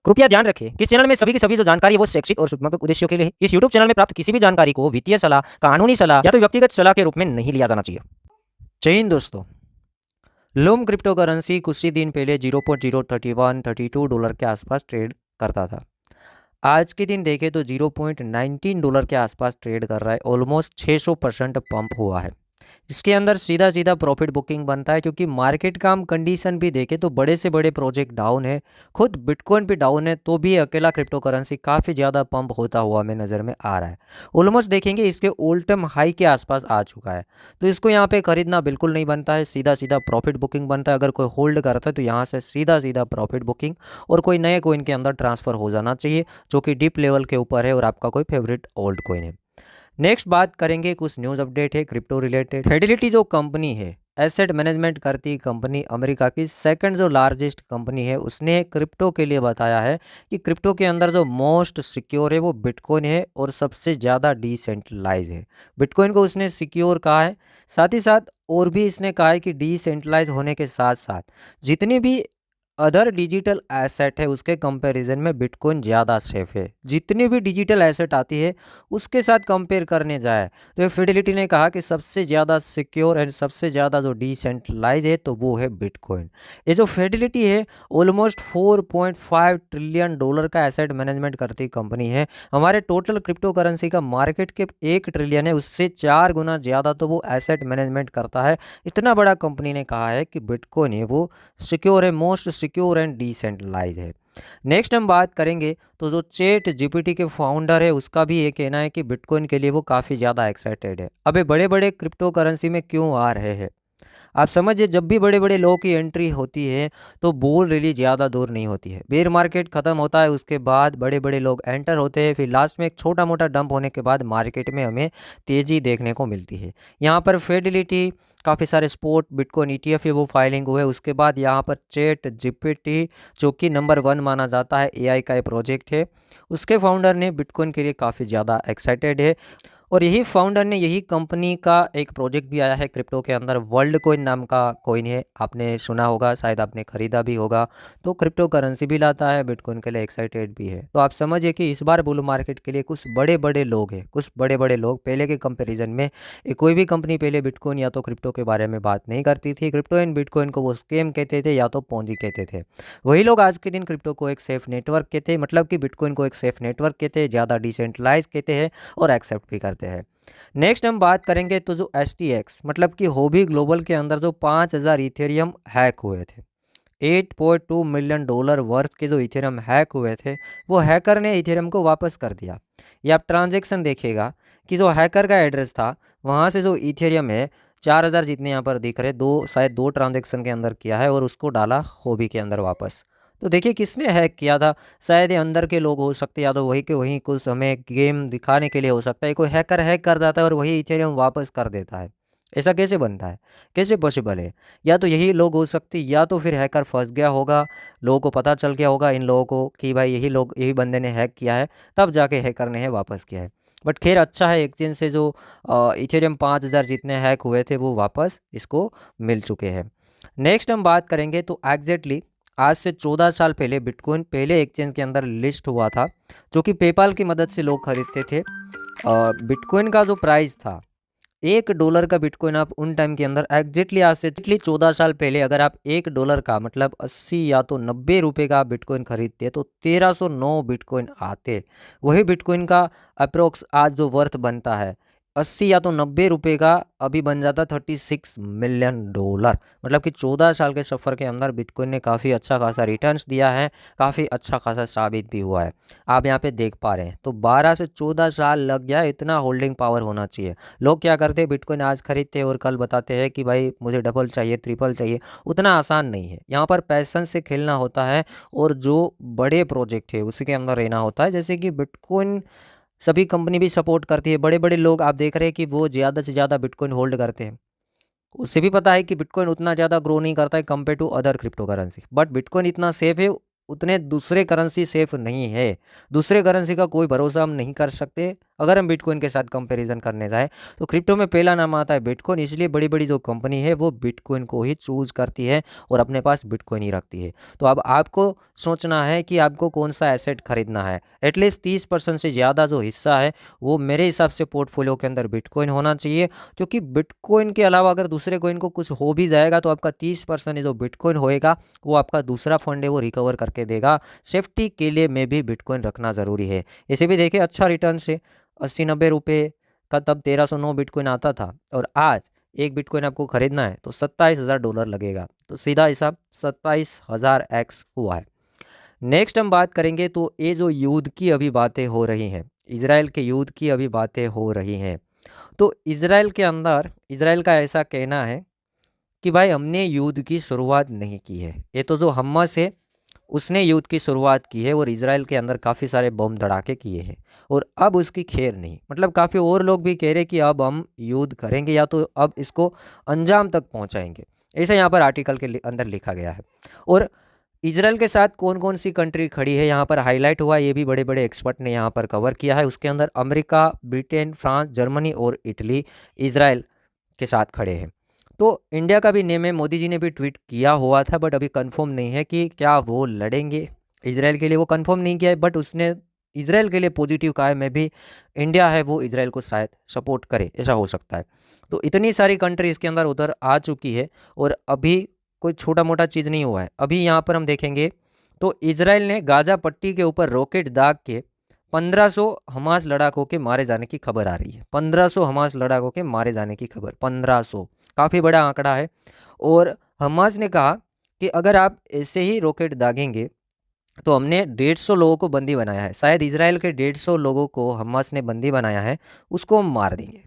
कृपया ध्यान रखें कि इस चैनल में सभी की सभी जो जानकारी है वो शैक्षिक और सूचनात्मक उद्देश्यों के लिए है। इस यूट्यूब चैनल में प्राप्त किसी भी जानकारी को वित्तीय सलाह, कानूनी सलाह या तो व्यक्तिगत सलाह के रूप में नहीं लिया जाना चाहिए। जय हिंद दोस्तों। लूम क्रिप्टो करेंसी कुछ ही दिन पहले 0.03132 डॉलर के आसपास ट्रेड करता था। आज के दिन देखें तो 0.19 डॉलर के आसपास ट्रेड कर रहा है। ऑलमोस्ट 600% पंप हुआ है। इसके अंदर सीधा सीधा प्रॉफिट बुकिंग बनता है, क्योंकि मार्केट का हम कंडीशन भी देखें तो बड़े से बड़े प्रोजेक्ट डाउन है, खुद बिटकॉइन भी डाउन है, तो भी अकेला क्रिप्टो करेंसी काफ़ी ज़्यादा पंप होता हुआ हमें नज़र में आ रहा है। ऑलमोस्ट देखेंगे इसके ऑल टाइम हाई के आसपास आ चुका है। तो इसको यहाँ पे खरीदना बिल्कुल नहीं बनता है, सीधा सीधा प्रॉफिट बुकिंग बनता है। अगर कोई होल्ड करता है तो यहाँ से सीधा सीधा प्रॉफिट बुकिंग और कोई नए कोइन के अंदर ट्रांसफ़र हो जाना चाहिए, जो कि डीप लेवल के ऊपर है और आपका कोई फेवरेट ओल्ड कोइन है। नेक्स्ट बात करेंगे, कुछ न्यूज़ अपडेट है क्रिप्टो रिलेटेड। फिडेलिटी जो कंपनी है, एसेट मैनेजमेंट करती कंपनी, अमेरिका की सेकंड जो लार्जेस्ट कंपनी है, उसने क्रिप्टो के लिए बताया है कि क्रिप्टो के अंदर जो मोस्ट सिक्योर है वो बिटकॉइन है और सबसे ज़्यादा डिसेंट्रलाइज है। बिटकॉइन को उसने सिक्योर कहा है, साथ ही साथ और भी इसने कहा है कि डिसेंट्रलाइज होने के साथ साथ जितनी भी अदर डिजिटल एसेट है उसके कंपैरिजन में बिटकॉइन ज़्यादा सेफ है। जितनी भी डिजिटल एसेट आती है उसके साथ कंपेयर करने जाए तो ये फिडेलिटी ने कहा कि सबसे ज़्यादा सिक्योर एंड सबसे ज़्यादा जो डिसेंट्रलाइज है तो वो है बिटकॉइन। ये जो फिडेलिटी है ऑलमोस्ट 4.5 ट्रिलियन डॉलर का एसेट मैनेजमेंट करती कंपनी है। हमारे टोटल क्रिप्टो करेंसी का मार्केट के 1 ट्रिलियन है, उससे 4 गुना ज़्यादा तो वो एसेट मैनेजमेंट करता है। इतना बड़ा कंपनी ने कहा है कि बिटकॉइन है वो सिक्योर है, मोस्ट सिक्योर एंड डिसेंट्रलाइज है। नेक्स्ट हम बात करेंगे तो जो चैट जीपीटी के फाउंडर है उसका भी ये कहना है कि बिटकॉइन के लिए वो काफ़ी ज़्यादा एक्साइटेड है। अबे बड़े बड़े क्रिप्टो करेंसी में क्यों आ रहे हैं? आप समझिए, जब भी बड़े बड़े लोगों की एंट्री होती है तो बोल रिली ज़्यादा दूर नहीं होती है। बेयर मार्केट ख़त्म होता है, उसके बाद बड़े बड़े लोग एंटर होते हैं, फिर लास्ट में एक छोटा मोटा डंप होने के बाद मार्केट में हमें तेज़ी देखने को मिलती है। यहाँ पर फिडेलिटी, काफ़ी सारे स्पोर्ट बिटकॉइन ईटीएफ है वो फाइलिंग हुए। उसके बाद यहाँ पर चैट जीपीटी जो कि नंबर 1 माना जाता है, एआई का ये प्रोजेक्ट है, उसके फाउंडर ने बिटकॉइन के लिए काफ़ी ज़्यादा एक्साइटेड है। और यही फाउंडर ने, यही कंपनी का एक प्रोजेक्ट भी आया है क्रिप्टो के अंदर, वर्ल्ड कोइन नाम का कोइन है, आपने सुना होगा, शायद आपने खरीदा भी होगा। तो क्रिप्टो करेंसी भी लाता है, बिटकॉइन के लिए एक्साइटेड भी है। तो आप समझिए कि इस बार बुल मार्केट के लिए कुछ बड़े बड़े लोग हैं, कुछ बड़े बड़े लोग पहले के कंपेरिजन में, कोई भी कंपनी पहले बिटकॉइन या तो क्रिप्टो के बारे में बात नहीं करती थी। क्रिप्टो एंड बिटकॉइन को वो स्कैम कहते थे या तो पोंजी कहते थे। वही लोग आज के दिन क्रिप्टो को एक सेफ नेटवर्क कहते हैं, मतलब कि बिटकॉइन को एक सेफ नेटवर्क कहते हैं, ज़्यादा डिसेंट्रलाइज कहते हैं और एक्सेप्ट भी करते हैं। नेक्स्ट हम बात करेंगे तो जो STX मतलब कि होबी ग्लोबल के अंदर जो 5000 इथेरियम हैक हुए थे, 8.2 मिलियन डॉलर वर्थ के जो इथेरियम हैक हुए थे, वो हैकर ने इथेरियम को वापस कर दिया। ये आप ट्रांजैक्शन देखिएगा कि जो हैकर का एड्रेस था वहाँ से जो इथेरियम है 4000 जितने यहाँ पर दिख रहे, शायद दो ट्रांजैक्शन के अंदर किया है और उसको डाला होबी के अंदर वापस। तो देखिए किसने हैक किया था, शायद ये अंदर के लोग हो सकते हैं, या तो वही के वहीं कुछ हमें गेम दिखाने के लिए हो सकता है। कोई हैकर हैक कर जाता है और वही इथेरियम वापस कर देता है। ऐसा कैसे बनता है, कैसे पॉसिबल है? या तो यही लोग हो सकते, या तो फिर हैकर फंस गया होगा, लोगों को पता चल गया होगा इन लोगों को कि भाई यही लोग, यही बंदे ने हैक किया है, तब जाके हैकर ने है वापस किया है। बट खैर अच्छा है, एक्सचेंज से जो इथेरियम 5000 जितने हैक हुए थे वो वापस इसको मिल चुके हैं। नेक्स्ट हम बात करेंगे तो एग्जैक्टली आज से 14 साल पहले बिटकॉइन पहले एक्सचेंज के अंदर लिस्ट हुआ था, जो कि पेपाल की मदद से लोग खरीदते थे। बिटकॉइन का जो प्राइस था, $1 का बिटकॉइन आप उन टाइम के अंदर एग्जैक्टली आज से 14 साल पहले अगर आप $1 का मतलब 80 या तो 90 रुपये का बिटकॉइन खरीदते तो 1309 बिटकॉइन आते। वही बिटकॉइन का अप्रोक्स आज जो वर्थ बनता है 80 या तो 90 रुपये का, अभी बन जाता 36 मिलियन डॉलर। मतलब कि 14 साल के सफ़र के अंदर बिटकॉइन ने काफ़ी अच्छा खासा रिटर्न्स दिया है, काफ़ी अच्छा खासा साबित भी हुआ है। आप यहाँ पे देख पा रहे हैं, तो 12 से 14 साल लग गया, इतना होल्डिंग पावर होना चाहिए। लोग क्या करते हैं, बिटकॉइन आज खरीदते हैं और कल बताते हैं कि भाई मुझे डबल चाहिए, ट्रिपल चाहिए। उतना आसान नहीं है, यहाँ पर पैशन से खेलना होता है और जो बड़े प्रोजेक्ट है उसी के अंदर रहना होता है। जैसे कि बिटकॉइन सभी कंपनी भी सपोर्ट करती है, बड़े बड़े लोग आप देख रहे हैं कि वो ज़्यादा से ज़्यादा बिटकॉइन होल्ड करते हैं। उसे भी पता है कि बिटकॉइन उतना ज़्यादा ग्रो नहीं करता है compare to other crypto currency, but bitcoin इतना सेफ है, उतने दूसरे करेंसी सेफ नहीं है। दूसरे करेंसी का कोई भरोसा हम नहीं कर सकते, अगर हम बिटकॉइन के साथ कंपैरिजन करने जाए तो क्रिप्टो में पहला नाम आता है बिटकॉइन, इसलिए बड़ी बड़ी जो कंपनी है वो बिटकॉइन को ही चूज करती है और अपने पास बिटकॉइन ही रखती है। तो अब आपको सोचना है कि आपको कौन सा एसेट खरीदना है। एटलीस्ट 30% से ज़्यादा जो हिस्सा है वो मेरे हिसाब से पोर्टफोलियो के अंदर बिटकॉइन होना चाहिए, क्योंकि बिटकॉइन के अलावा अगर दूसरे कॉइन को कुछ हो भी जाएगा तो आपका 30% जो बिटकॉइन होएगा वो आपका दूसरा फंड है वो रिकवर करके देगा। सेफ्टी के लिए में भी बिटकॉइन रखना ज़रूरी है। इसे भी देखिए अच्छा रिटर्न से 80-90 रुपये का तब 1309 बिटकॉइन आता था और आज एक बिटकॉइन आपको खरीदना है तो $27,000 लगेगा। तो सीधा हिसाब 27,000x हुआ है। नेक्स्ट हम बात करेंगे तो ये जो युद्ध की अभी बातें हो रही हैं, इजराइल के युद्ध की अभी बातें हो रही हैं, तो इजराइल के अंदर इजराइल का ऐसा कहना है कि भाई हमने युद्ध की शुरुआत नहीं की है। ये तो जो हम्मास है उसने युद्ध की शुरुआत की है और इजराइल के अंदर काफ़ी सारे बम धड़ाके किए हैं और अब उसकी खैर नहीं। मतलब काफ़ी और लोग भी कह रहे कि अब हम युद्ध करेंगे या तो अब इसको अंजाम तक पहुंचाएंगे, ऐसा यहाँ पर आर्टिकल के अंदर लिखा गया है। और इजराइल के साथ कौन कौन सी कंट्री खड़ी है यहाँ पर हाईलाइट हुआ, ये भी बड़े बड़े एक्सपर्ट ने यहाँ पर कवर किया है। उसके अंदर अमेरिका, ब्रिटेन, फ्रांस, जर्मनी और इटली इजराइल के साथ खड़े हैं। तो इंडिया का भी नेम है, मोदी जी ने भी ट्वीट किया हुआ था, बट अभी कंफर्म नहीं है कि क्या वो लड़ेंगे इजराइल के लिए, वो कंफर्म नहीं किया है। बट उसने इजराइल के लिए पॉजिटिव कहा है, मैं भी इंडिया है वो इजराइल को शायद सपोर्ट करे, ऐसा हो सकता है। तो इतनी सारी कंट्री इसके अंदर उधर आ चुकी है और अभी कोई छोटा मोटा चीज़ नहीं हुआ है। अभी यहाँ पर हम देखेंगे तो इजराइल ने गाजा पट्टी के ऊपर रॉकेट दाग के 1500 हमास लड़ाकों के मारे जाने की खबर आ रही है। 1500 हमास लड़ाकों के मारे जाने की खबर, 1500 काफ़ी बड़ा आंकड़ा है। और हमास ने कहा कि अगर आप ऐसे ही रॉकेट दागेंगे तो हमने 150 लोगों को बंदी बनाया है, शायद इजराइल के 150 लोगों को हमास ने बंदी बनाया है, उसको हम मार देंगे,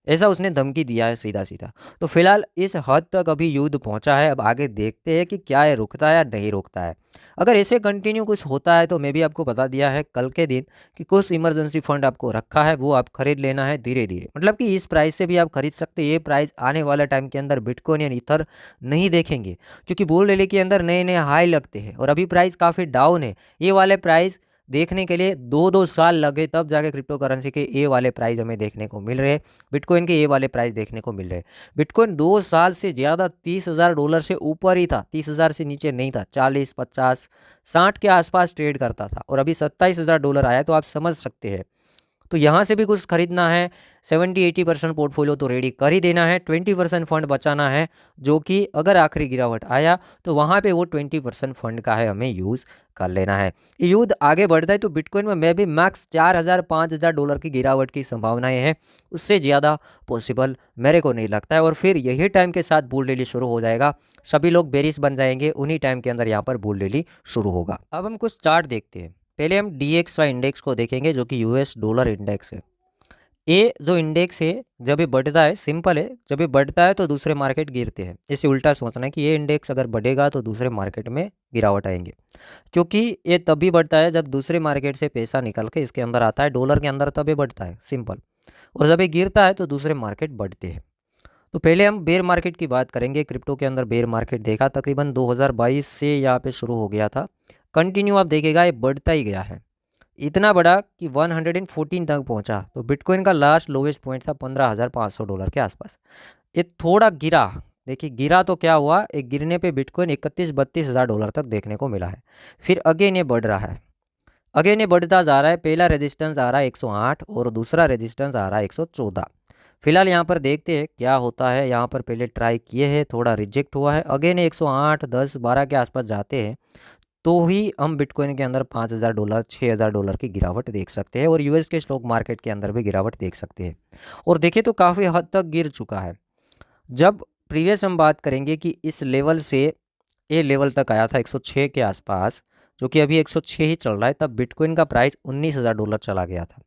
ऐसा उसने धमकी दिया है सीधा सीधा। तो फिलहाल इस हद तक अभी युद्ध पहुंचा है। अब आगे देखते हैं कि क्या ये रुकता है या नहीं रुकता है। अगर ऐसे कंटिन्यू कुछ होता है तो मैं भी आपको बता दिया है कल के दिन कि कुछ इमरजेंसी फंड आपको रखा है, वो आप खरीद लेना है धीरे धीरे। मतलब कि इस प्राइस से भी आप खरीद सकते हैं। ये प्राइस आने वाला टाइम के अंदर बिटकॉइन या ईथर नहीं देखेंगे, क्योंकि बुल रैली के अंदर नए नए हाई लगते हैं और अभी प्राइस काफ़ी डाउन है। ये वाले प्राइस देखने के लिए 2-2 साल लगे तब जाके क्रिप्टो करेंसी के ए वाले प्राइस हमें देखने को मिल रहे हैं, बिटकॉइन के ए वाले प्राइस देखने को मिल रहे हैं। बिटकॉइन 2 साल से ज़्यादा $30,000 से ऊपर ही था, 30,000 से नीचे नहीं था, 40, 50, 60 के आसपास ट्रेड करता था और अभी $27,000 आया। तो आप समझ सकते हैं। तो यहाँ से भी कुछ खरीदना है, 70-80% पोर्टफोलियो तो रेडी कर ही देना है, 20% फंड बचाना है, जो कि अगर आखिरी गिरावट आया तो वहाँ पे वो 20% फंड का है हमें यूज़ कर लेना है। युद्ध आगे बढ़ता है तो बिटकॉइन में भी मैक्स $4,000-5,000 की गिरावट की संभावनाएं हैं, उससे ज़्यादा पॉसिबल मेरे को नहीं लगता है। और फिर यही टाइम के साथ बुल रैली शुरू हो जाएगा, सभी लोग बेरिश बन जाएंगे, उन्हीं टाइम के अंदर यहाँ पर बुल रैली शुरू होगा। अब हम कुछ चार्ट देखते हैं। पहले हम DXY इंडेक्स को देखेंगे जो कि US डॉलर इंडेक्स है। ये जो इंडेक्स है जब ये बढ़ता है, सिंपल है, जब ये बढ़ता है तो दूसरे मार्केट गिरते हैं। इसे उल्टा सोचना है कि ये इंडेक्स अगर बढ़ेगा तो दूसरे मार्केट में गिरावट आएंगे, क्योंकि ये तभी बढ़ता है जब दूसरे मार्केट से पैसा निकल के इसके अंदर आता है, डॉलर के अंदर, तब ये बढ़ता है, सिंपल। और जब ये गिरता है तो दूसरे मार्केट बढ़ते हैं। तो पहले हम बेयर मार्केट की बात करेंगे। क्रिप्टो के अंदर बेयर मार्केट देखा तकरीबन 2022 से यहाँ पे शुरू हो गया था, कंटिन्यू आप देखेगा ये बढ़ता ही गया है, इतना बड़ा कि 114 तक पहुंचा। तो बिटकॉइन का लास्ट लोवेस्ट पॉइंट था $15,500 के आसपास। ये थोड़ा गिरा, देखिए गिरा तो क्या हुआ, एक गिरने पे बिटकॉइन 31-32 हज़ार डॉलर तक देखने को मिला है। फिर अगेन ये बढ़ रहा है, अगेन ये बढ़ता जा रहा है। पहला रेजिस्टेंस आ रहा है 108 और दूसरा रेजिस्टेंस आ रहा है 114। फिलहाल यहाँ पर देखते हैं क्या होता है। यहाँ पर पहले ट्राई किए हैं, थोड़ा रिजेक्ट हुआ है, अगेन 108, 10, 12 के आसपास जाते हैं तो ही हम बिटकॉइन के अंदर $5,000, $6,000 की गिरावट देख सकते हैं और यूएस के स्टॉक मार्केट के अंदर भी गिरावट देख सकते हैं। और देखिए तो काफ़ी हद तक गिर चुका है। जब प्रीवियस हम बात करेंगे कि इस लेवल से ये लेवल तक आया था 106 के आसपास, जो कि अभी 106 ही चल रहा है, तब बिटकॉइन का प्राइस $19,000 चला गया था।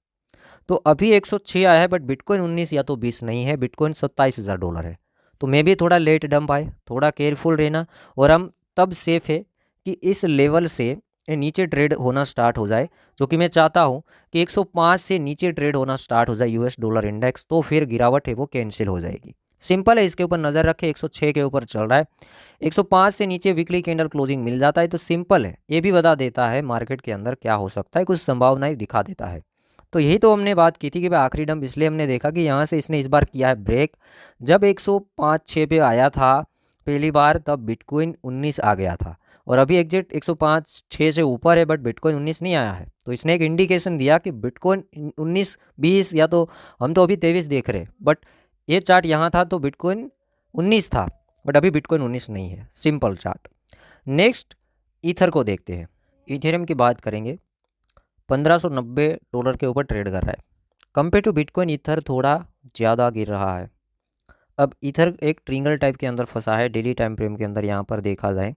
तो अभी 106 आया है, बट बिटकॉइन 19 या तो 20 नहीं है, बिटकॉइन $27,000 है। तो मे भी थोड़ा लेट डंप आए, थोड़ा केयरफुल रहना। और हम तब सेफ है कि इस लेवल से ये नीचे ट्रेड होना स्टार्ट हो जाए, जो कि मैं चाहता हूँ कि 105 से नीचे ट्रेड होना स्टार्ट हो जाए यूएस डॉलर इंडेक्स, तो फिर गिरावट है वो कैंसिल हो जाएगी। सिंपल है, इसके ऊपर नज़र रखें। 106 के ऊपर चल रहा है, 105 से नीचे वीकली कैंडल क्लोजिंग मिल जाता है तो सिंपल है, ये भी बता देता है मार्केट के अंदर क्या हो सकता है, कुछ संभावनाएं दिखा देता है। तो यही तो हमने बात की थी कि भाई आखिरी डंप इसलिए हमने देखा कि यहाँ से इसने इस बार किया है ब्रेक। जब 105-6 पे आया था पहली बार, तब बिटकॉइन 19 आ गया था, और अभी एग्जिट 105-6 से ऊपर है, बट बिटकॉइन 19 नहीं आया है। तो इसने एक इंडिकेशन दिया कि बिटकॉइन 19-20, या तो हम तो अभी 23 देख रहे, बट ये चार्ट यहाँ था तो बिटकॉइन 19 था, बट अभी बिटकॉइन 19 नहीं है। Simple chart. नेक्स्ट ईथर को देखते हैं। इथेरियम की बात करेंगे, $1590 के ऊपर ट्रेड कर रहा है। कंपेयर टू बिटकॉइन ईथर थोड़ा ज़्यादा गिर रहा है। अब ईथर एक ट्रिंगल टाइप के अंदर फंसा है डेली टाइम फ्रेम के अंदर। यहाँ पर देखा जाए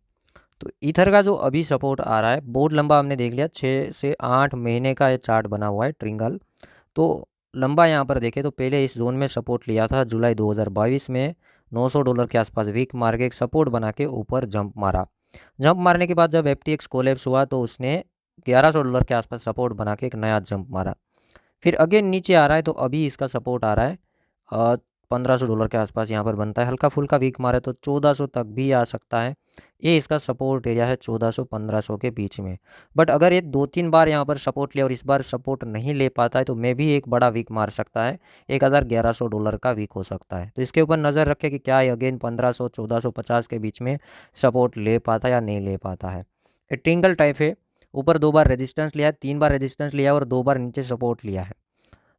तो ईथर का जो अभी सपोर्ट आ रहा है बहुत लंबा, हमने देख लिया 6 से 8 महीने का ये चार्ट बना हुआ है ट्रिंगल, तो लंबा। यहाँ पर देखें तो पहले इस जोन में सपोर्ट लिया था जुलाई 2022 में $900 के आसपास, वीक मार के एक सपोर्ट बना के ऊपर जंप मारा। जंप मारने के बाद जब FTX कोलैप्स हुआ तो उसने $1100 के आसपास सपोर्ट बना के एक नया जंप मारा। फिर अगेन नीचे आ रहा है, तो अभी इसका सपोर्ट आ रहा है $1500 के आसपास यहाँ पर बनता है। हल्का फुल्का वीक मारे तो 1400 तक भी आ सकता है। ये इसका सपोर्ट एरिया है 1400-1500 के बीच में। बट अगर ये 2-3 बार यहाँ पर सपोर्ट लिया और इस बार सपोर्ट नहीं ले पाता है तो मे भी एक बड़ा वीक मार सकता है, $1100 का वीक हो सकता है। तो इसके ऊपर नज़र रखें कि क्या अगेन 1500-1450 के बीच में सपोर्ट ले पाता है या नहीं ले पाता है। ये ट्रिंगल टाइप है, ऊपर 2 बार रेजिस्टेंस लिया है, 3 बार रेजिस्टेंस लिया है और 2 बार नीचे सपोर्ट लिया है।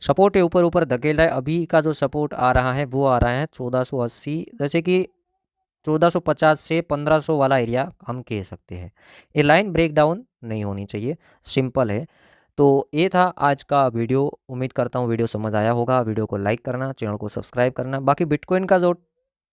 सपोर्ट है ऊपर ऊपर धकेल रहा है। अभी का जो सपोर्ट आ रहा है वो आ रहा है 1480, जैसे कि 1450 से 1500 वाला एरिया हम कह सकते हैं। ये लाइन ब्रेक डाउन नहीं होनी चाहिए, सिंपल है। तो ये था आज का वीडियो। उम्मीद करता हूँ वीडियो समझ आया होगा। वीडियो को लाइक करना, चैनल को सब्सक्राइब करना। बाकी बिटकॉइन का जो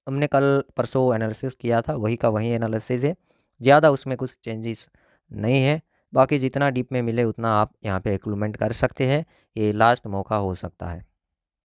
हमने कल परसों एनालिसिस किया था वही का वही एनालिसिस है, ज़्यादा उसमें कुछ चेंजेस नहीं है। बाकी जितना डीप में मिले उतना आप यहाँ पे एक्सपेरिमेंट कर सकते हैं। ये लास्ट मौका हो सकता है।